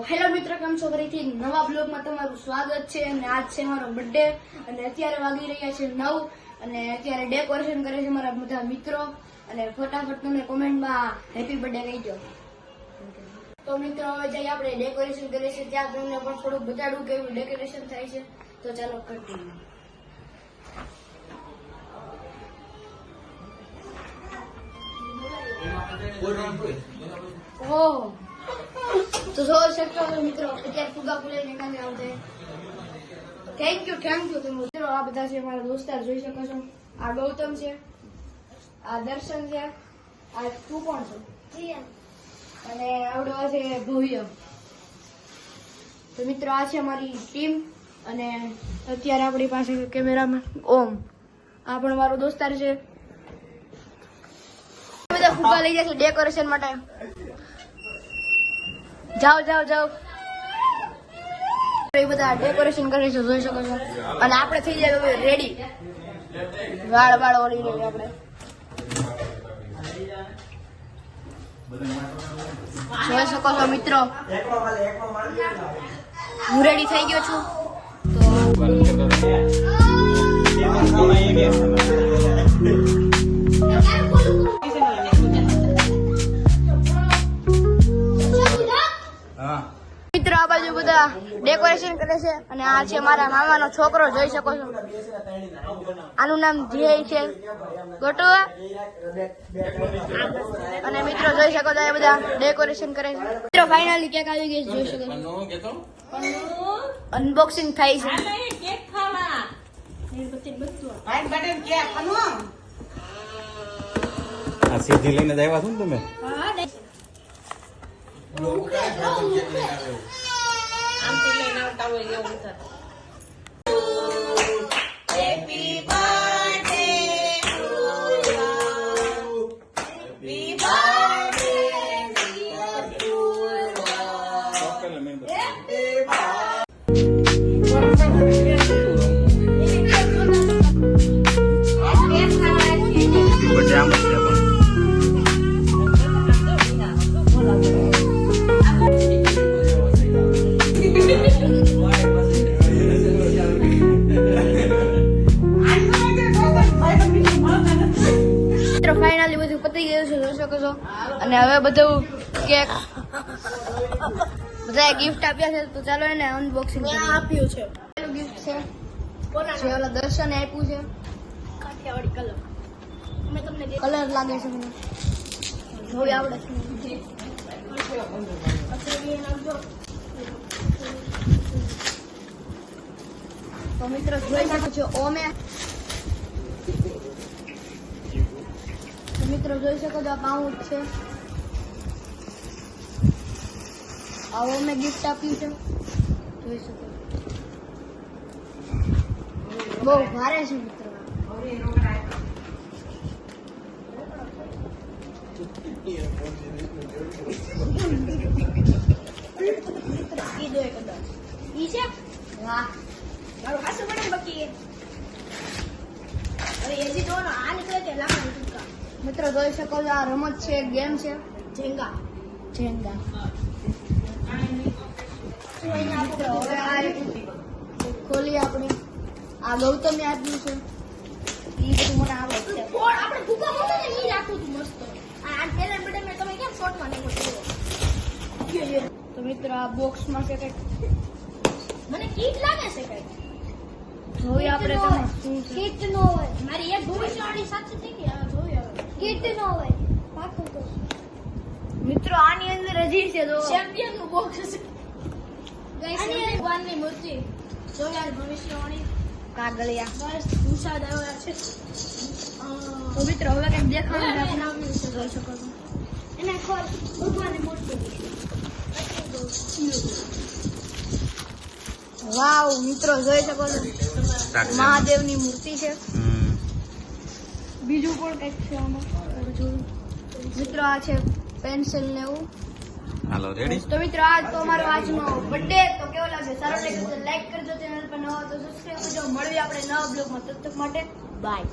Hello મિત્રો, કેમ છો? ફરીથી નવા બ્લોગમાં તમારું સ્વાગત છે અને આજ છે મારો બર્થડે અને અત્યારે વાગી રહ્યા છે 9 અને અત્યારે ડેકોરેશન કરે છે મારા બધા મિત્રો અને ફટાફટ તમે કોમેન્ટમાં હેપી બર્થડે કહીજો. તો મિત્રો હવે જઈએ આપણે ડેકોરેશન કરીએ છીએ ત્યાં તમને પણ થોડુંક બતાડું કે એવું ડેકોરેશન થાય છે. તો ચાલો કન્ટિન્યુ. ઓહ તો જોઈ શકો છો મિત્રો, અત્યારે ફુગા ફૂલે નીકળે આવશે. થેન્ક યુ તમે મિત્રો. આ બધા છે મારા દોસ્તાર, જોઈ શકો છો. આ ગૌતમ છે, આ દર્શન છે, આ તું કોણ છે અને આવડો આ છે ભવ્ય. તો મિત્રો આ છે અમારી ટીમ અને અત્યારે આપણી પાસે કેમેરામાં ઓમ, આ પણ મારો દોસ્તાર છે. બધા ફુગા લઈ જશે ડેકોરેશન માટે. જાઓ એ બધા ડેકોરેશન કરે છે, જોઈ શકો છો. અને આપણે થઈ જાય રેડી, વાળ ઓળી રહી આપણે. જોઈ શકો છો મિત્રો, હું રેડી થઈ ગયો છું. મિત્રો આ બાજુ બધા ડેકોરેશન કરે છે અને આ છે મારા મામાનો છોકરો, જોઈ શકો છો. આનું નામ ધ્યેય છે, ગોટુઆ. અને મિત્રો જોઈ શકો છો, એ બધા ડેકોરેશન કરે છે. મિત્રો ફાઇનલી કેક આવી ગઈ છે, જોઈ શકો છો. અનબોક્સિંગ થાય છે. આ સીધી લઈને જ આવ્યા છો ને તમે? ફાઇનલી બધું પતી ગયું છે, જોઈ શકો છો. અને હવે બધું કેક બધા ગિફ્ટ આપ્યા છે, તો ચાલો એને અનબોક્સિંગ આપ્યું છે. ગિફ્ટ છે જે ઓલા દર્શને આપ્યું છે, કાઠિયાવાડી કલર. અમે તમને કલર લાગે છે મને જોઈ આવડે છે. તો મિત્રો જોઈ શકો છો ઓમે. મિત્રો જોઈ શકો છો, આ પાઉચ છે. આવો મેં ગિફ્ટ આપ્યું છે, જોઈ શકો. બહુ ભારે છે મિત્રો. મિત્રો જોઈ શકો છો, આ રમત છે, ગેમ છે, જેંગા. ખોલી આપણે. આ ગૌતમે આપ્યું છે, ઈ બધું મને આવડે છે. આપણે ફુગા મોટો ને ઈ રાખું છું મસ્ત. આ પેલા બડે મે તમે કેમ શોર્ટમાં નાખો છો? તો મિત્રો આ બોક્સમાં છે કંઈક, મને કીટ લાગે છે કંઈક. જોઈ આપણે તમે કીટ નો હોય. મારી એક ભવિષ્યવાણી સાચી થઈ ગઈ. હવે જોઈ હવે કીટ નો હોય પાકું તો. મિત્રો આની અંદર હજી છે, જો ચેમ્પિયન નું બોક્સ છે. ગાઈસ આની ભગવાનની મૂર્તિ જોઈ, યાર ભવિષ્યવાણી કાગળિયા બસ ઉષા દેવા છે. તો મિત્રો હવે કંઈક દેખાડું આપણે આવ્યું છે, જોઈ શકો છો. એને ખોલ ભગવાનની મૂર્તિ. વાવ મિત્રો જોઈ શકો છો, મહાદેવની મૂર્તિ છે. બીજું પણ કંઈક છે આમાં. મિત્રો આ છે પેન્સિલ ને એવું. હાલો રેડી. તો મિત્રો આજ તો અમારો આજનો બર્થડે. તો કેવો લાગે? સારો લાગે તો લાઈક કરજો, ચેનલ પર નવા તો સબસ્ક્રાઇબ કરજો. મળીએ આપણે નવા બ્લોગમાં. તબ તક માટે બાય.